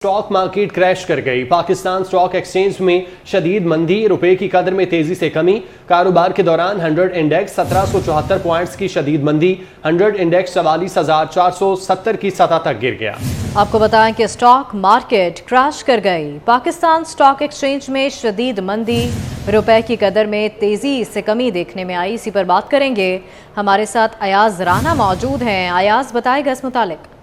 Stock market crash कर गई। Pakistan stock exchange में शदीद मंदी, रुपए की कदर में तेजी से कमी। कारोबार के दौरान 100 इंडेक्स 1774 पॉइंट्स की शदीद मंदी, 100 इंडेक्स 44,470 की सतह तक गिर गया। आपको बताएं कि स्टॉक मार्केट क्रैश कर गई। पाकिस्तान स्टॉक एक्सचेंज में शदीद मंदी, रुपए की कदर में तेजी से कमी देखने में आई। इसी पर बात करेंगे, हमारे साथ अयाज राना मौजूद हैं। अयाज, बताएगा इस मुतालिक।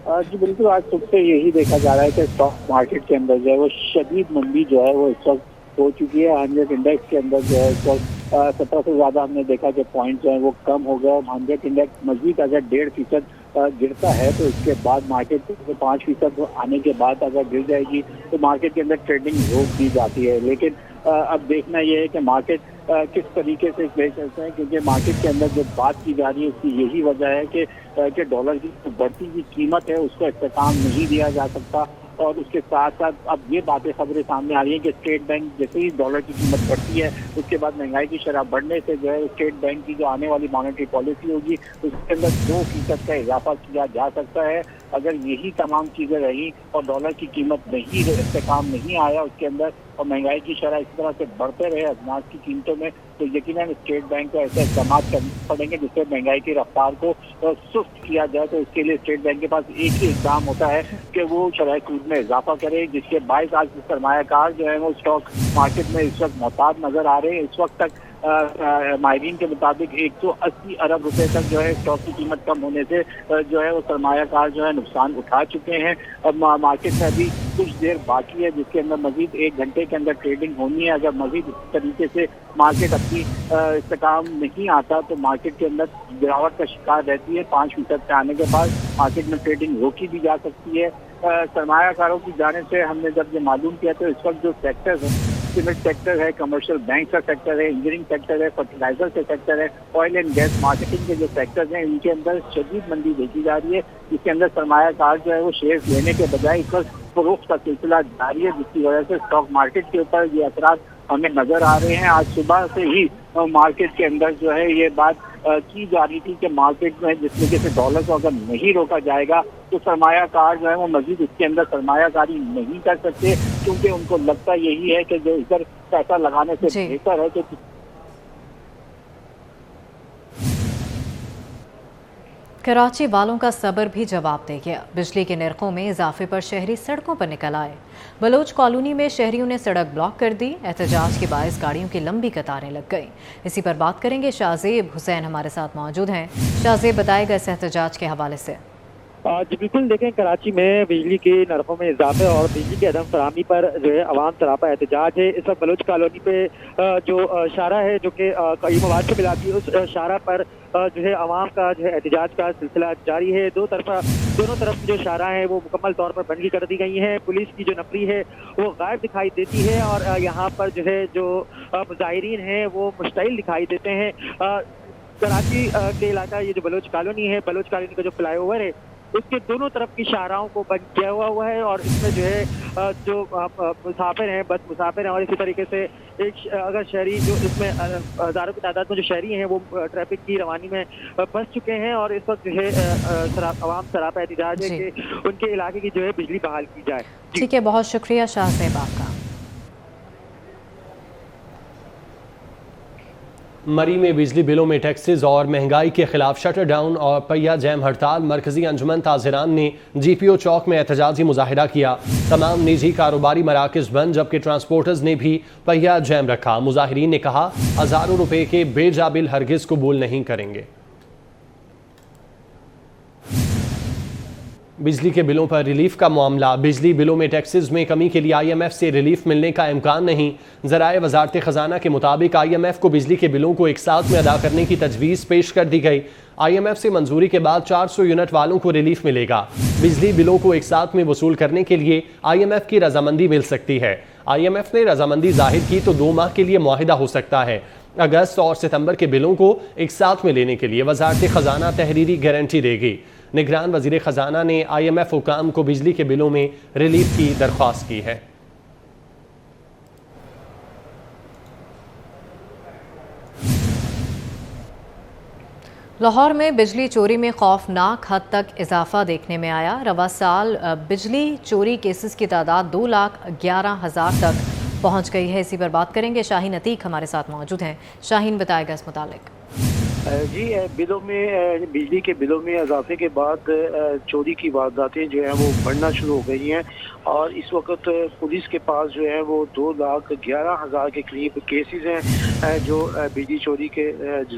जी बिल्कुल, आज सुबह से यही देखा जा रहा है कि स्टॉक मार्केट के अंदर जो है वो शदीद मंदी जो है वो इस वक्त हो चुकी है। 100 इंडेक्स के अंदर जो है इस वक्त 17 से ज़्यादा हमने देखा कि पॉइंट जो है वो कम हो गया। 100 इंडेक्स मजबूत अगर 1.5% गिरता है तो इसके बाद मार्केट 5% आने के बाद अगर गिर जाएगी तो मार्केट के अंदर ट्रेडिंग रोक दी जाती है। लेकिन अब देखना यह है कि मार्केट किस तरीके से ले चलते हैं, क्योंकि मार्केट के अंदर जो बात की जा रही है उसकी यही वजह है कि डॉलर की बढ़ती हुई कीमत है उसको इख्तिताम नहीं दिया जा सकता। और उसके साथ साथ अब ये बातें खबरें सामने आ रही हैं कि स्टेट बैंक जैसे ही डॉलर की कीमत बढ़ती है उसके बाद महंगाई की शरह बढ़ने से जो है स्टेट बैंक की जो आने वाली मॉनेटरी पॉलिसी होगी उसके अंदर 2% का इजाफा किया जा सकता है। अगर यही तमाम चीज़ें रही और डॉलर की कीमत नहीं इस्तेकाम नहीं आया उसके अंदर और महंगाई की शरह इस तरह से बढ़ते रहे अजनास की कीमतों में, तो यकीनन स्टेट बैंक को ऐसे इक़दाम करने पड़ेंगे जिससे महंगाई की रफ्तार को सुस्त किया जाए। तो इसके लिए स्टेट बैंक के पास एक ही इक़दाम होता है कि वो शरह सूद में इजाफा करे, जिसके बायस आज सरमायाकार जो है वो स्टॉक मार्केट में इस वक्त मोहताज नजर आ रहे हैं। इस वक्त तक माहिरीन के मुताबिक 180 अरब रुपए तक जो है स्टॉक की कीमत कम होने से जो है वो सरमायाकार जो है नुकसान उठा चुके हैं। अब मार्केट में अभी कुछ देर बाकी है जिसके अंदर मजीद 1 घंटे के अंदर ट्रेडिंग होनी है। अगर मजीद इस तरीके से मार्केट अपनी इस्तेकाम नहीं आता तो मार्केट के अंदर गिरावट का शिकार रहती है। 5% पे आने के बाद मार्केट में ट्रेडिंग रोकी भी जा सकती है। सरमायाकारों की जानिब से हमने जब ये मालूम किया तो इस वक्त जो सेक्टर है, सीमेंट सेक्टर है, कमर्शियल बैंक का सेक्टर है, इंजीनियरिंग सेक्टर है, फर्टिलाइजर का सेक्टर है, ऑयल एंड गैस मार्केटिंग के जो सेक्टर्स हैं इनके अंदर शदीद मंदी देखी जा रही है, जिसके अंदर सरमायाकार जो है वो शेयर लेने के बजाय इस वक्त फरोख्त का सिलसिला जारी है, जिसकी वजह से स्टॉक मार्केट के ऊपर ये असरात हमें नजर आ रहे हैं। आज सुबह से ही मार्केट के अंदर जो है ये बात की जा रही थी कि मार्केट में जिस तरीके से डॉलर को अगर नहीं रोका जाएगा तो सरमायाकार जो है वो मजीद इसके अंदर सरमायाकारी नहीं कर सकते, क्योंकि उनको लगता यही है कि जो इधर पैसा लगाने से बेहतर है कि कराची वालों का सब्र भी जवाब दे गया। बिजली के निर्खों में इजाफे पर शहरी सड़कों पर निकल आए। बलोच कॉलोनी में शहरियों ने सड़क ब्लॉक कर दी। एहतजाज के बायस गाड़ियों की लंबी कतारें लग गई। इसी पर बात करेंगे, शाहजेब हुसैन हमारे साथ मौजूद हैं। शाहजेब, बताएगा इस एहतजाज के हवाले से। जी बिल्कुल, देखें कराची में बिजली के नरखों में इजाफे और बिजली की अदम फराहमी पर जो है अवाम सरापा एहतजाज है। इस वक्त बलोच कॉलोनी पे जो शारा है जो कि कई मवाद से मिलाती है, उस शारा पर जो है अवाम का जो है एहतजाज का सिलसिला जारी है। दोनों तरफ जो शारा है वो मुकम्मल तौर पर बंदी कर दी गई हैं। पुलिस की जो नफरी है वो गायब दिखाई देती है और यहाँ पर जो है जो मुजाहिरीन हैं वो मुश्तइल दिखाई देते हैं। कराची के इलाका ये जो बलोच कॉलोनी है, बलोच कॉलोनी का जो फ्लाई ओवर है उसके दोनों तरफ की शाहराहों को बंद किया हुआ है और इसमें जो है जो मुसाफिर हैं, बस मुसाफिर हैं और इसी तरीके से एक अगर शहरी जो इसमें हज़ारों की तादाद में जो शहरी हैं वो ट्रैफिक की रवानी में फंस चुके हैं और इस वक्त जो है अवाम सरापा एहतजाज है कि उनके इलाके की जो है बिजली बहाल की जाए। ठीक है, बहुत शुक्रिया शाहजेब आपका। मरी में बिजली बिलों में टैक्सेस और महंगाई के खिलाफ शटर डाउन और पहिया जैम हड़ताल। मरकजी अंजुमन ताजिरान ने GPO चौक में एहतजाजी मुजाहिरा किया। तमाम निजी कारोबारी मराकज बंद, जबकि ट्रांसपोर्टर्स ने भी पहिया जैम रखा। मुजाहिरीन ने कहा, हज़ारों रुपए के बेजा बिल हरगिज कबूल नहीं करेंगे। बिजली के बिलों पर रिलीफ का मामला। बिजली बिलों में टैक्सेस में कमी के लिए IMF से रिलीफ मिलने का इम्कान नहीं। ज़राए वजारत ख़जाना के मुताबिक IMF को बिजली के बिलों को एक साथ में अदा करने की तजवीज़ पेश कर दी गई। IMF से मंजूरी के बाद 400 यूनिट वालों को रिलीफ मिलेगा। बिजली बिलों को एक साथ में वसूल करने के लिए IMF की रजामंदी मिल सकती है। IMF ने रजामंदी जाहिर की तो 2 माह के लिए मुआहिदा हो सकता है। अगस्त और सितंबर के बिलों को एक साथ में लेने के लिए वजारत ख़जाना तहरीरी गारंटी देगी। निगरान वज़ीर ख़जाना ने IMF हुकाम को बिजली के बिलों में रिलीफ की दरख्वास्त की है। लाहौर में बिजली चोरी में खौफनाक हद तक इजाफा देखने में आया। रवा साल बिजली चोरी केसेस की तादाद 2,11,000 तक पहुंच गई है। इसी पर बात करेंगे, शाहीन अतीक हमारे साथ मौजूद हैं। शाहीन, बताएगा इस मुतालिक। जी, बिलों में बिजली के बिलों में इजाफे के बाद चोरी की वारदातें जो हैं वो बढ़ना शुरू हो गई हैं और इस वक्त पुलिस के पास जो है वो 2,11,000 के करीब केसेस हैं जो बिजली चोरी के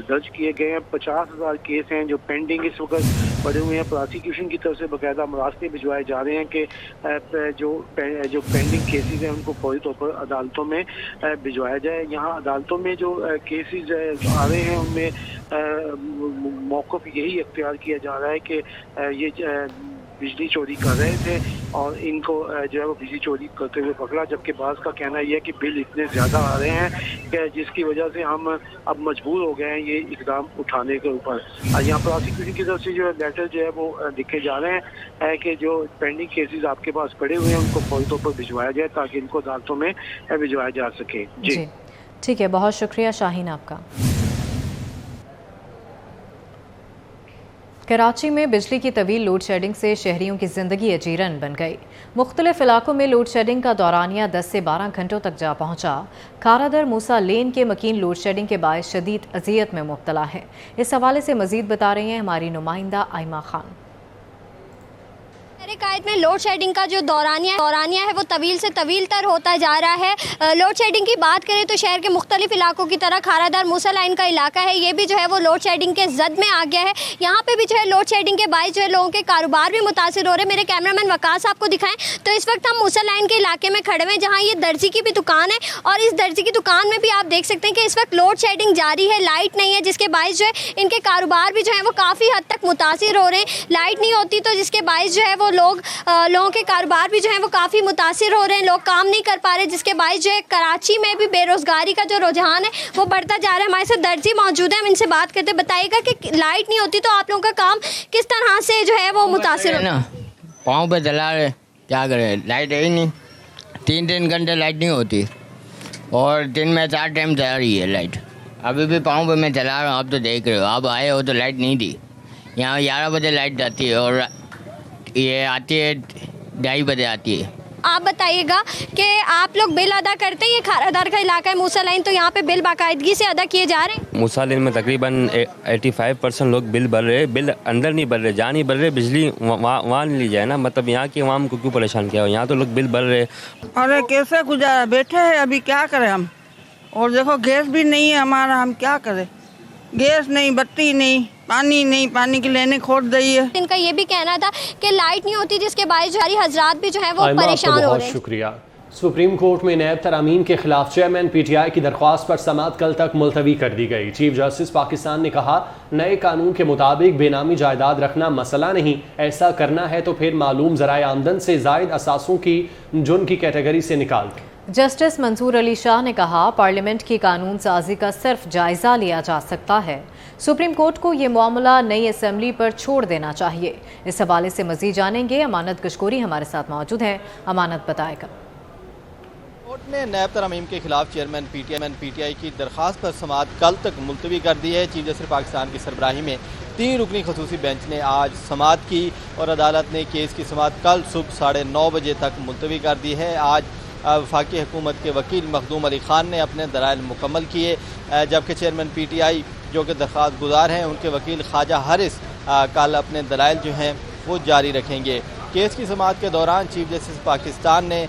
दर्ज किए गए हैं। 50,000 केस हैं जो पेंडिंग इस वक्त पड़े हुए हैं। प्रोसिक्यूशन की तरफ से बाकायदा मरास्ते भिजवाए जा रहे हैं कि जो पेंडिंग केसेस हैं उनको फौरी तौर पर अदालतों में भिजवाया जाए। यहाँ अदालतों में जो केसेस आ रहे हैं उनमें मौक़िफ़ यही इख्तियार किया जा रहा है कि ये बिजली चोरी कर रहे थे और इनको जो है वो बिजली चोरी करते हुए पकड़ा, जबकि बाज़ का कहना यह है कि बिल इतने ज़्यादा आ रहे हैं कि जिसकी वजह से हम अब मजबूर हो गए हैं ये इकदाम उठाने के ऊपर। यहाँ प्रोसिक्यूशन की तरफ से जो लेटर जो है वो लिखे जा रहे हैं कि जो पेंडिंग केसेस आपके पास पड़े हुए हैं उनको फौरी तौर पर भिजवाया जाए ताकि इनको अदालतों में भिजवाया जा सके। जी ठीक है, बहुत शुक्रिया शाहीन आपका। कराची में बिजली की तवील लोड शेडिंग से शहरियों की जिंदगी अजीरन बन गई। मुख्तलिफ इलाकों में लोड शेडिंग का दौरानिया 10 से 12 घंटों तक जा पहुंचा। खारादर मूसा लेन के मकीन लोड शेडिंग के बायस शदीद अजियत में मुब्तला है। इस हवाले से मजीद बता रही हैं हमारी नुमाइंदा आइमा खान। कायद में लोड शेडिंग का जो दौरानिया है वो तवील से तवील तर होता जा रहा है। लोड शेडिंग की बात करें तो शहर के मुख्तलिफ इलाकों की तरह खारादार मूसा लाइन का इलाका है, ये भी जो है वो लोड शेडिंग के जद में आ गया है। यहाँ पे भी जो है लोड शेडिंग के बायस जो है लोगों के कारोबार भी मुतासिर हो रहे हैं। मेरे कैमरामैन वकास आपको दिखाएं तो इस वक्त हम मूसा लाइन के इलाके में खड़े हुए हैं जहाँ ये दर्जी की भी दुकान है और इस दर्जी की दुकान में भी आप देख सकते हैं कि इस वक्त लोड शेडिंग जारी है, लाइट नहीं है, जिसके बायस जो है इनके कारोबार भी जो है वो काफ़ी हद तक मुतासिर हो रहे हैं। लाइट नहीं होती तो जिसके बायस जो है वो लोगों के कारोबार भी जो है वो काफ़ी मुतासिर हो रहे हैं, लोग काम नहीं कर पा रहे, जिसके बायस जो है कराची में भी बेरोज़गारी का जो रुझान है वो बढ़ता जा रहा है। हमारे साथ दर्जी मौजूद है, हम इनसे बात करते, बताइएगा कि लाइट नहीं होती तो आप लोगों का काम किस तरह से जो है वो मुतासिर हो? पाँव पे चला रहे, क्या करें, लाइट है ही नहीं। 3 घंटे लाइट नहीं होती और दिन में 4 टाइम चला रही है लाइट। अभी भी पाँव पे मैं चला रहा हूँ, आप तो देख रहे हो, आप आए हो तो लाइट नहीं दी। यहाँ 11 बजे लाइट जाती है और ये आती है 2:30 बजे आती है। आप बताइएगा कि आप लोग बिल अदा करते हैं, ये खारादार का इलाका है मूसा लाइन, तो यहाँ पे बिल बाकायदगी से अदा किए जा रहे हैं? मूसा लाइन में तकरीबन 85% लोग बिल भर रहे हैं, बिल अंदर नहीं भर रहे, जहाँ नहीं भर रहे बिजली वहाँ नहीं ली जाए ना, मतलब यहाँ की आवाम को क्यों परेशान किया हो, यहाँ तो लोग बिल भर रहे। अरे कैसे गुजारा, बैठे हैं अभी, क्या करें हम, और देखो गैस भी नहीं है हमारा, हम क्या करें, गैस नहीं, बत्ती नहीं, पानी नहीं, पानी की लेने खोद दी है। इनका ये भी कहना था कि लाइट नहीं होती जिसके बायस जो हज़रात भी जो है वो परेशान हो रहे हैं। शुक्रिया। सुप्रीम कोर्ट में नैब तरामीम के खिलाफ चेयरमैन PTI की दरख्वास्त पर समाअत कल तक मुलतवी कर दी गई। चीफ जस्टिस पाकिस्तान ने कहा, नए कानून के मुताबिक बेनामी जायदाद रखना मसला नहीं, ऐसा करना है तो फिर मालूम ज़राए आमदन से ज़ायद असासों की जुर्म की कैटेगरी से निकाल दें। जस्टिस मंसूर अली शाह ने कहा, पार्लियामेंट की कानून साजी का सिर्फ जायजा लिया जा सकता है, सुप्रीम कोर्ट को ये मामला नई असेंबली पर छोड़ देना चाहिए। इस हवाले से मजीद जानेंगे, अमानत गशकोरी हमारे साथ मौजूद हैं। अमानत, बताएगा। कोर्ट ने नैब तरामीम के खिलाफ चेयरमैन PTI की दरख्वास्त पर समाअत कल तक मुलतवी कर दी है। चीफ जस्टिस पाकिस्तान की सरबराही में 3 रुकनी खसूसी बेंच ने आज समाअत की और अदालत ने केस की समाअत कल सुबह 9:30 बजे तक मुलतवी कर दी है। आज वफाकी हुकूमत के वकील मखदूम अली खान ने अपने दलाइल मुकम्मल किए, जबकि चेयरमैन PTI जो कि दरख्वास्त गुजार हैं उनके वकील ख्वाजा हारिस कल अपने दलाइल जो हैं वो जारी रखेंगे। केस की समाअत के दौरान चीफ जस्टिस पाकिस्तान ने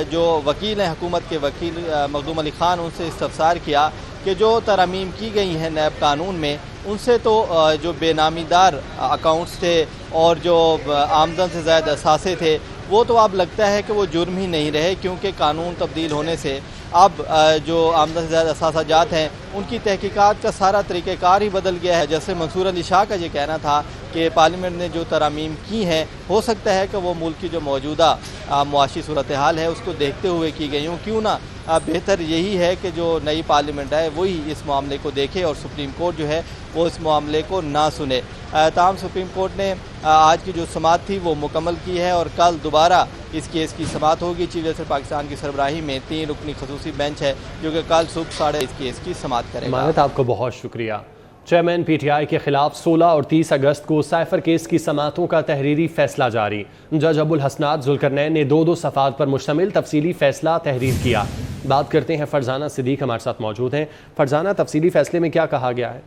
जो वकील हैं हुकूमत के वकील मखदूम अली खान, उनसे इस्तफसार किया कि जो तरमीम की गई हैं नैब कानून में उनसे तो जो बेनामीदार अकाउंट्स थे और जो आमदन से ज़ायद असासे थे वो तो अब लगता है कि वो जुर्म ही नहीं रहे, क्योंकि कानून तब्दील होने से अब जो आमदन से ज़्यादा असासाजात हैं उनकी तहकीकात का सारा तरीक़ेकार ही बदल गया है। जैसे मंसूर अली शाह का ये कहना था कि पार्लियामेंट ने जो तरामीम की हैं हो सकता है कि वो मुल्क की जो मौजूदा मुआशी सूरत हाल है उसको देखते हुए की गई हों, क्यों ना बेहतर यही है कि जो नई पार्लियामेंट है वही इस मामले को देखे और सुप्रीम कोर्ट जो है वो इस मामले को ना सुने। ताहम सुप्रीम कोर्ट ने आज की जो समाअत थी वो मुकम्मल की है और कल दोबारा इस केस की समाअत होगी। चीफ जस्टिस पाकिस्तान की सरबराही में 3 रुकनी खसूसी बेंच है जो कि कल सुबह 12:30 इस केस की समाअत करेगा। मानत, आपको बहुत शुक्रिया। چیئرمین پی ٹی آئی کے خلاف 16 اور 30 اگست کو سائفر کیس کی سماعتوں کا تحریری فیصلہ جاری. جج ابو الحسنات ذوالقرنین نے 2 صفحات پر مشتمل تفصیلی فیصلہ تحریر کیا. بات کرتے ہیں فرزانہ صدیق ہمارے ساتھ موجود ہیں. فرزانہ، تفصیلی فیصلے میں کیا کہا گیا ہے؟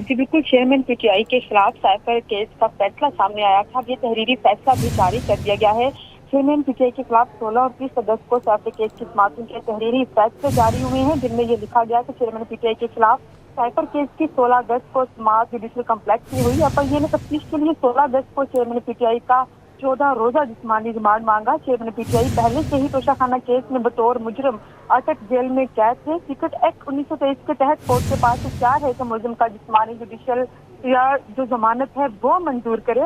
جی بالکل، چیئرمین پی ٹی آئی کے خلاف سائفر کیس کا فیصلہ سامنے آیا تھا. یہ تحریری فیصلہ بھی جاری کر دیا گیا ہے. چیئرمین پی ٹی آئی کے خلاف 16 اور 30 اگست کو سائفر کیس کی سماعتوں کے تحریری فیصلے جاری ہوئے ہیں، جن میں یہ لکھا گیا کہ چیئرمین پی ٹی آئی کے خلاف سائفر کیس کی 16 اگست کو سماعت جوڈیشل کمپلیکس میں ہوئی. پر یہ نے تفتیش کے لیے 16 اگست کو چیئرمین پی ٹی آئی کا 14 روزہ جسمانی ریمانڈ مانگا. چیئرمین پی ٹی آئی پہلے سے ہی توشہ خانہ کیس میں بطور مجرم اٹک جیل میں قید تھے. سیکرٹ ایکٹ 1923 کے تحت کورٹ کے پاس اختیار ہے کہ ملزم کا جسمانی جوڈیشل یا جو ضمانت ہے وہ منظور کرے.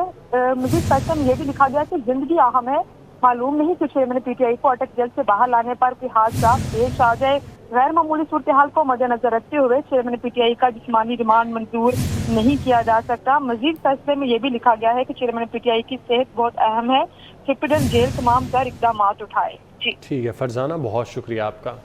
مزید فیصلے میں یہ بھی لکھا گیا کہ زندگی اہم ہے. معلوم نہیں کہ چیئرمین پی ٹی آئی کو اٹک جیل سے باہر لانے پر کوئی حادثہ پیش آ جائے. غیر معمولی صورتحال کو مد نظر رکھتے ہوئے چیئرمین پی ٹی آئی کا جسمانی ریمانڈ منظور نہیں کیا جا سکتا. مزید فیصلے میں یہ بھی لکھا گیا ہے کہ چیئرمین پی ٹی آئی کی صحت بہت اہم ہے. کیپٹل جیل تمام تر اقدامات اٹھائے. جی ٹھیک ہے فرزانہ، بہت شکریہ آپ کا.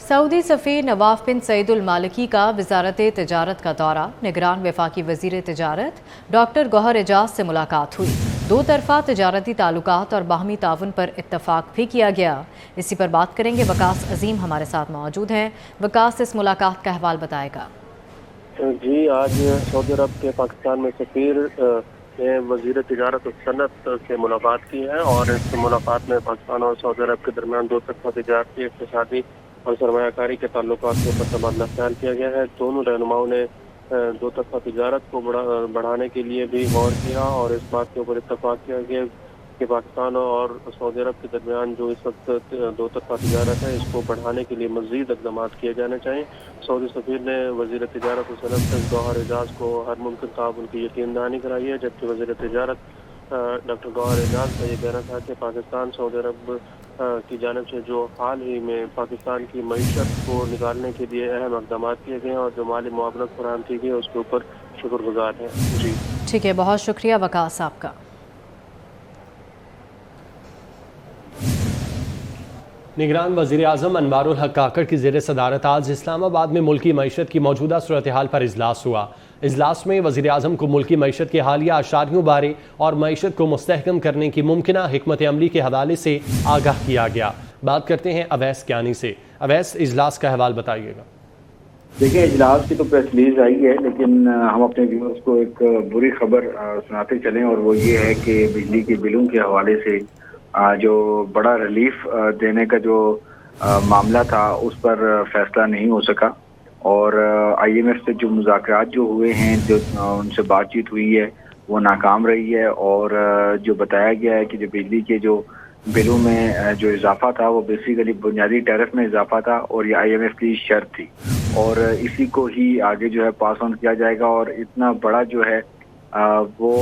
سعودی سفیر نواف بن سعید المالکی کا وزارت تجارت کا دورہ. نگران وفاقی وزیر تجارت ڈاکٹر گوہر اعجاز سے ملاقات ہوئی. 2 طرفہ تجارتی تعلقات اور باہمی تعاون پر اتفاق بھی کیا گیا. اسی پر بات کریں گے. وقاص عظیم ہمارے ساتھ موجود ہیں. وقاص، اس ملاقات کا احوال بتائے گا. جی، آج سعودی عرب کے پاکستان میں سفیر نے وزیر تجارت و صنعت سے ملاقات کی ہے، اور اس ملاقات میں پاکستان اور سعودی عرب کے درمیان 2 طرفہ تجارتی، اقتصادی اور سرمایہ کاری کے تعلقات کے اوپر تبادلہ خیال کیا گیا ہے. دونوں رہنماؤں نے 2 طرفہ تجارت کو بڑھانے کے لیے بھی غور کیا، اور اس بات کے اوپر اتفاق کیا گیا کہ پاکستان اور سعودی عرب کے درمیان جو اس وقت 2 طرفہ تجارت ہے، اس کو بڑھانے کے لیے مزید اقدامات کیے جانے چاہیے. سعودی سفیر نے وزیر تجارت و صنعت گوہر اعجاز کو ہر ممکن تعاون کی یقین دہانی کرائی ہے، جبکہ وزیر تجارت ڈاکٹر گوہر اعجاز کا یہ کہنا تھا کہ پاکستان سعودی عرب کی جانب سے جو حال ہی میں پاکستان کی معیشت کو نکالنے کے لیے اہم اقدامات کیے گئے ہیں اور جو مالی معاونت فراہم کی گئی ہے، اس کے اوپر شکر گزار ہیں. جی ٹھیک ہے، بہت شکریہ وقاص آپ کا. نگران وزیر اعظم انوار الحق کاکڑ کی زیر صدارت آج اسلام آباد میں ملکی معیشت کی موجودہ صورتحال پر اجلاس ہوا. اجلاس میں وزیر اعظم کو ملکی معیشت کے حالیہ اشاریوں بارے اور معیشت کو مستحکم کرنے کی ممکنہ حکمت عملی کے حوالے سے آگاہ کیا گیا. بات کرتے ہیں اویس کیانی سے. اویس، اجلاس کا حوال بتائیے گا. دیکھیں، اجلاس کی تو پریس ریلیز آئی ہے، لیکن ہم اپنے ویورز کو ایک بری خبر سناتے چلیں، اور وہ یہ ہے کہ بجلی کے بلوں کے حوالے سے جو بڑا ریلیف دینے کا جو معاملہ تھا اس پر فیصلہ نہیں ہو سکا، اور آئی ایم ایف سے جو مذاکرات جو ہوئے ہیں، جو ان سے بات چیت ہوئی ہے، وہ ناکام رہی ہے. اور جو بتایا گیا ہے کہ جو بجلی کے جو بلوں میں جو اضافہ تھا وہ بیسیکلی بنیادی ٹیرف میں اضافہ تھا، اور یہ آئی ایم ایف کی شرط تھی، اور اسی کو ہی آگے جو ہے پاس آن کیا جائے گا. اور اتنا بڑا جو ہے وہ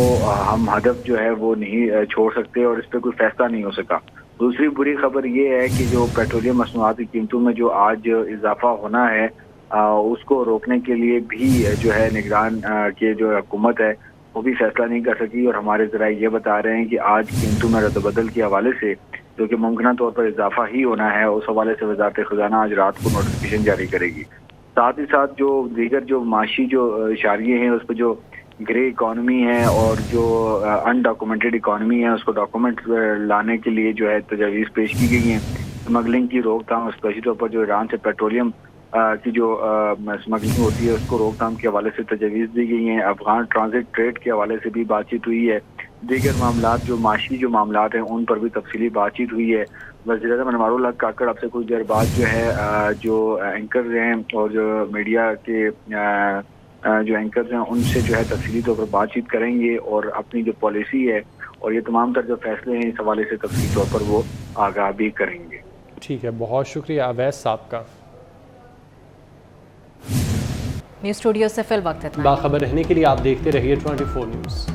ہم ہدف جو ہے وہ نہیں چھوڑ سکتے، اور اس پہ کوئی فیصلہ نہیں ہو سکا. دوسری بری خبر یہ ہے کہ جو پیٹرولیم مصنوعات کی قیمتوں میں جو آج اضافہ ہونا ہے، اس کو روکنے کے لیے بھی جو ہے نگران کے جو حکومت ہے وہ بھی فیصلہ نہیں کر سکی. اور ہمارے ذرائع یہ بتا رہے ہیں کہ آج قیمتوں میں رد و بدل کے حوالے سے جو کہ ممکنہ طور پر اضافہ ہی ہونا ہے، اس حوالے سے وزارت خزانہ آج رات کو نوٹیفیکیشن جاری کرے گی. ساتھ ہی ساتھ جو دیگر جو معاشی جو اشاریے ہیں، اس پہ جو گرے اکانومی ہے اور جو انڈاکومنٹڈ اکانومی ہے، اس کو ڈاکومنٹ لانے کے لیے جو ہے تجاویز پیش کی گئی ہیں. اسمگلنگ کی روک تھام، اسپیشلی طور پر جو ایران سے پیٹرولیم کی جو اسمگلنگ ہوتی ہے اس کو روک تھام کے حوالے سے تجاویز دی گئی ہیں. افغان ٹرانزٹ ٹریڈ کے حوالے سے بھی بات چیت ہوئی ہے. دیگر معاملات جو معاشی جو معاملات ہیں ان پر بھی تفصیلی بات چیت ہوئی ہے. وزیر اعظم انوار الحق کاکڑ اب سے کچھ دیر بعد جو ہے جو اینکرز ہیں اور جو میڈیا کے جو اینکرز ہیں ان سے جو ہے تفصیلی طور پر بات چیت کریں گے، اور اپنی جو پالیسی ہے اور یہ تمام تر جو فیصلے ہیں اس حوالے سے تفصیلی طور پر وہ آگاہ بھی کریں گے. ٹھیک ہے، بہت شکریہ اویس صاحب کا. نیوز اسٹوڈیو سے فی الوقت اتنا. باخبر رہنے کے لیے آپ دیکھتے رہیے 24 نیوز.